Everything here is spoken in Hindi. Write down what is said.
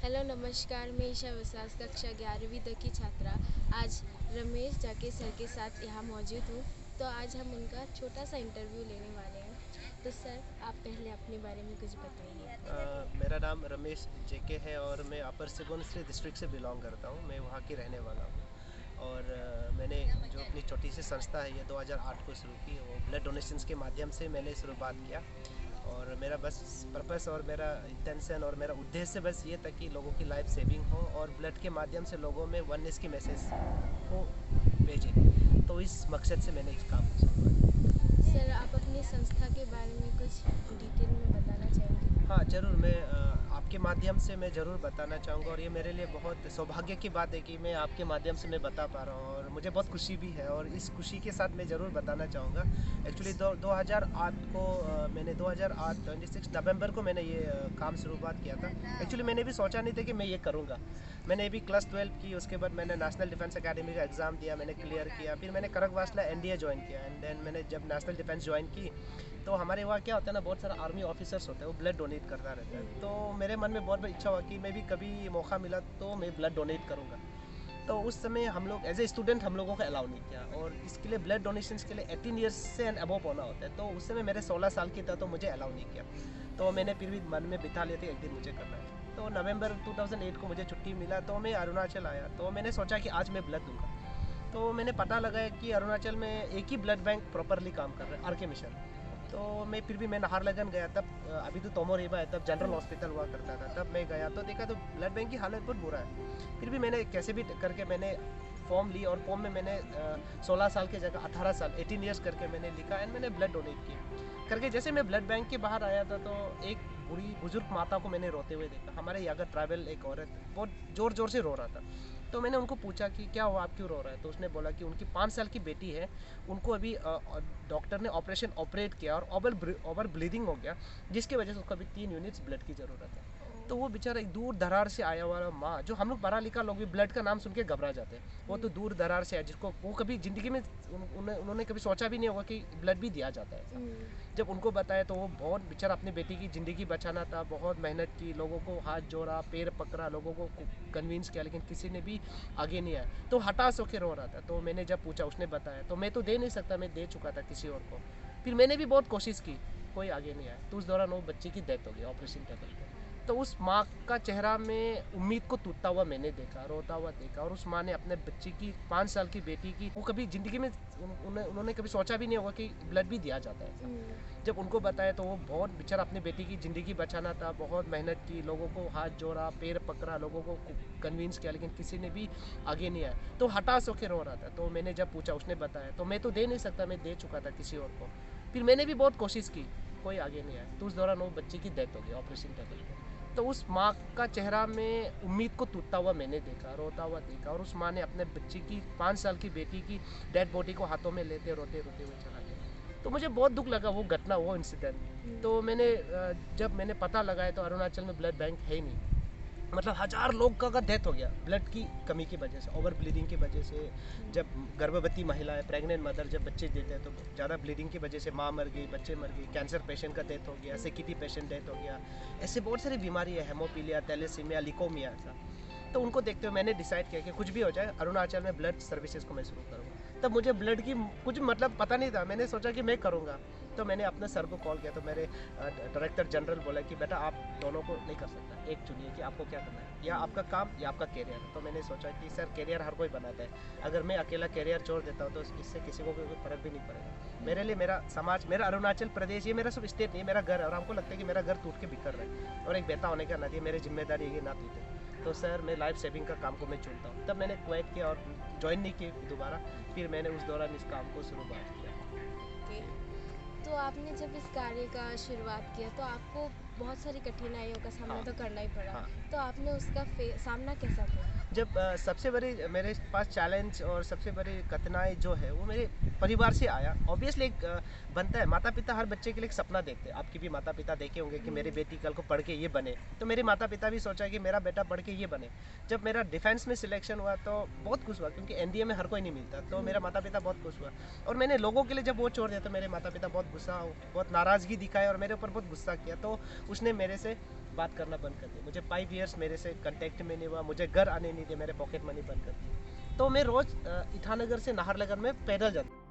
हेलो नमस्कार, मैं ईशा विश्वास कक्षा 11वीं तक की छात्रा आज रमेश जाके सर के साथ यहाँ मौजूद हूँ। तो आज हम उनका छोटा सा इंटरव्यू लेने वाले हैं। तो सर, आप पहले अपने बारे में कुछ बताइए। मेरा नाम रमेश जेके है और मैं अपर सुबनसिरी डिस्ट्रिक्ट से बिलोंग करता हूँ। मैं वहाँ की रहने वाला हूँ और मैंने जो अपनी छोटी सी संस्था है ये 2008 को शुरू की। वो ब्लड डोनेशंस के माध्यम से मैंने शुरुआत किया और मेरा बस पर्पस और मेरा इंटेंशन और मेरा उद्देश्य बस ये था कि लोगों की लाइफ सेविंग हो और ब्लड के माध्यम से लोगों में वननेस की मैसेज को भेजें। तो इस मकसद से मैंने इस काम को शुरुआत की। सर, आप अपनी संस्था के बारे में कुछ डिटेल में बताना चाहेंगे? हाँ ज़रूर, मैं आपके माध्यम से मैं ज़रूर बताना चाहूँगा और ये मेरे लिए बहुत सौभाग्य की बात है कि मैं आपके माध्यम से मैं बता पा रहा हूँ और मुझे बहुत खुशी भी है और इस खुशी के साथ मैं ज़रूर बताना चाहूँगा। एक्चुअली 2008 को मैंने 2008 26 नवंबर को मैंने ये काम शुरुआत किया था। एक्चुअली मैंने भी सोचा नहीं था कि मैं ये करूँगा। मैंने अभी क्लास 12 की, उसके बाद मैंने नेशनल डिफेंस अकेडमी का एग्ज़ाम दिया, मैंने क्लियर किया, फिर मैंने खड़गवासला एनडीए ज्वाइन किया एंड देन मैंने जब नेशनल डिफेंस ज्वाइन की तो हमारे वहाँ क्या होता है ना, बहुत सारा आर्मी ऑफिसर्स होते हैं, वो ब्लड डोनेट करता रहता है। तो मेरे मन में बहुत बड़ी इच्छा हुआ कि मैं भी कभी मौका मिला तो मैं ब्लड डोनेट करूँगा। तो उस समय हम लोग एज ए स्टूडेंट हम लोगों को अलाउ नहीं किया और इसके लिए ब्लड डोनेशंस के लिए 18 ईयर्स से एंड अबव होना होता है। तो उस समय मेरे 16 साल की था तो मुझे अलाउ नहीं किया। तो मैंने फिर भी मन में बिठा लिया था एक दिन मुझे करना है। तो नवंबर 2008 को मुझे छुट्टी मिला तो मैं अरुणाचल आया। तो मैंने सोचा कि आज मैं ब्लड दूंगा। तो मैंने पता लगाया कि अरुणाचल में एक ही ब्लड बैंक प्रॉपरली काम कर रहा है, आर के मिशन। तो मैं फिर भी मैं नाहरलगन गया तब, अभी तो तोमो रिबा है, तब जनरल हॉस्पिटल हुआ करता था। तब मैं गया तो देखा तो ब्लड बैंक की हालत बहुत बुरा है। फिर भी मैंने कैसे भी करके मैंने फॉर्म ली और फॉर्म में मैंने 16 साल की जगह 18 साल 18 ईयर्स करके मैंने लिखा एंड मैंने ब्लड डोनेट किया करके। जैसे मैं ब्लड बैंक के बाहर आया था तो एक बूढ़ी बुजुर्ग माता को मैंने रोते हुए देखा। हमारे यहाँ ट्रैवल एक औरत बहुत ज़ोर ज़ोर से रो रहा था। तो मैंने उनको पूछा कि क्या हुआ, आप क्यों रो रहा है? तो उसने बोला कि उनकी 5 साल की बेटी है, उनको अभी डॉक्टर ने ऑपरेट किया और ओवर ब्लीडिंग हो गया, जिसकी वजह से उसको अभी 3 यूनिट्स ब्लड की ज़रूरत है। तो वो बेचारा एक दूर दरार से आया हुआ माँ, जो हम लोग पढ़ा लिखा लोग भी ब्लड का नाम सुन के घबरा जाते हैं, वो तो दूर दरार से है, जिसको वो कभी ज़िंदगी में उन्होंने कभी सोचा भी नहीं होगा कि ब्लड भी दिया जाता है। जब उनको बताया तो वो बहुत बेचारा अपनी बेटी की ज़िंदगी बचाना था, बहुत मेहनत की, लोगों को हाथ जोड़ा, पैर पकड़ा, लोगों को कन्विंस किया, लेकिन किसी ने भी आगे नहीं आया। तो हताश होकर रो रहा था। तो मैंने जब पूछा, उसने बताया तो मैं तो दे नहीं सकता, मैं दे चुका था किसी और को। फिर मैंने भी बहुत कोशिश की, कोई आगे नहीं आया। तो उस दौरान वो बच्चे की डेथ हो गई ऑपरेशन टेबल पे। तो उस माँ का चेहरा में उम्मीद को टूटता हुआ मैंने देखा, रोता हुआ देखा। और उस माँ ने अपने बच्चे की 5 साल की बेटी की, वो कभी ज़िंदगी में उन्होंने कभी सोचा भी नहीं होगा कि ब्लड भी दिया जाता है। जब उनको बताया तो वो बहुत बेचारा अपनी बेटी की ज़िंदगी बचाना था, बहुत मेहनत की, लोगों को हाथ जोड़ा, पैर पकड़ा, लोगों को कन्विंस किया, लेकिन किसी ने भी आगे नहीं आया। तो हताश होकर रो रहा था। तो मैंने जब पूछा, उसने बताया तो मैं तो दे नहीं सकता, मैं दे चुका था किसी और को। फिर मैंने भी बहुत कोशिश की, कोई आगे नहीं आया। तो उस दौरान वो बच्चे की डेथ हो गई ऑपरेशन टेबल पे। तो उस माँ का चेहरा में उम्मीद को टूटता हुआ मैंने देखा, रोता हुआ देखा। और उस माँ ने अपने बच्चे की 5 साल की बेटी की डेड बॉडी को हाथों में लेते रोते रोते हुए चला गया। तो मुझे बहुत दुख लगा वो घटना, वो इंसिडेंट। तो मैंने जब मैंने पता लगाया तो अरुणाचल में ब्लड बैंक है ही नहीं। मतलब 1000 लोग का डेथ हो गया ब्लड की कमी की वजह से, ओवर ब्लीडिंग की वजह से। जब गर्भवती महिलाएं, प्रेग्नेंट मदर जब बच्चे देते हैं तो ज़्यादा ब्लीडिंग की वजह से माँ मर गई, बच्चे मर गए, कैंसर पेशेंट का डेथ हो गया, सेकिटी पेशेंट डेथ हो गया। ऐसे बहुत सारी बीमारी है, हेमोपीलिया, थैलेसीमिया, लिकोमिया ऐसा। तो उनको देखते हुए मैंने डिसाइड किया कि कुछ भी हो जाए अरुणाचल में ब्लड सर्विसेज को मैं शुरू करूँगा। तब मुझे ब्लड की कुछ मतलब पता नहीं था, मैंने सोचा कि मैं करूँगा। तो मैंने अपने सर को कॉल किया तो मेरे डायरेक्टर जनरल बोला कि बेटा आप दोनों को नहीं कर सकता, एक चुनिए कि आपको क्या करना है, या आपका काम या आपका कैरियर। तो मैंने सोचा कि सर कैरियर हर कोई बनाता है, अगर मैं अकेला कैरियर छोड़ देता हूँ तो इससे किसी को कोई फर्क भी नहीं पड़ेगा। मेरे लिए मेरा समाज, मेरा अरुणाचल प्रदेश, ये मेरा सिर्फ स्टेट नहीं, मेरा घर है। और हमको लगता है कि मेरा घर टूट के बिखर रहा है और एक बहता होने का नदी, मेरी जिम्मेदारी है कि ना टूटे। तो सर मैं लाइफ सेविंग का काम को मैं चुनता हूँ। तब मैंने क्विट किया और ज्वाइन नहीं की दोबारा। फिर मैंने उस दौरान इस काम को शुरुआत किया। तो आपने जब इस कार्य का शुरुआत किया तो आपको बहुत सारी कठिनाइयों का सामना हाँ तो करना ही पड़ा। हाँ। तो आपने उसका सामना कैसा किया? जब सबसे बड़ी मेरे पास चैलेंज और सबसे बड़ी कठिनाई जो है वो मेरे परिवार से आया। ऑब्वियसली एक बनता है, माता पिता हर बच्चे के लिए एक सपना देखते हैं। आपके भी माता पिता देखे होंगे कि मेरी बेटी कल को पढ़ के ये बने, तो मेरे माता पिता भी सोचा कि मेरा बेटा पढ़ के ये बने। जब मेरा डिफेंस में सिलेक्शन हुआ तो बहुत खुश हुआ, क्योंकि एनडीए में हर कोई नहीं मिलता, तो मेरा माता पिता बहुत खुश हुआ। और मैंने लोगों के लिए जब वो छोड़ दिया तो मेरे माता पिता बहुत गुस्सा, बहुत नाराज़गी दिखाई और मेरे ऊपर बहुत गुस्सा किया। तो उसने मेरे से बात करना बंद कर दिया। मुझे 5 इयर्स मेरे से कांटेक्ट में नहीं हुआ, मुझे घर आने नहीं दिया, मेरे पॉकेट मनी बंद कर दी। तो मैं रोज़ ईटानगर से नाहरलगुन में पैदल जाता।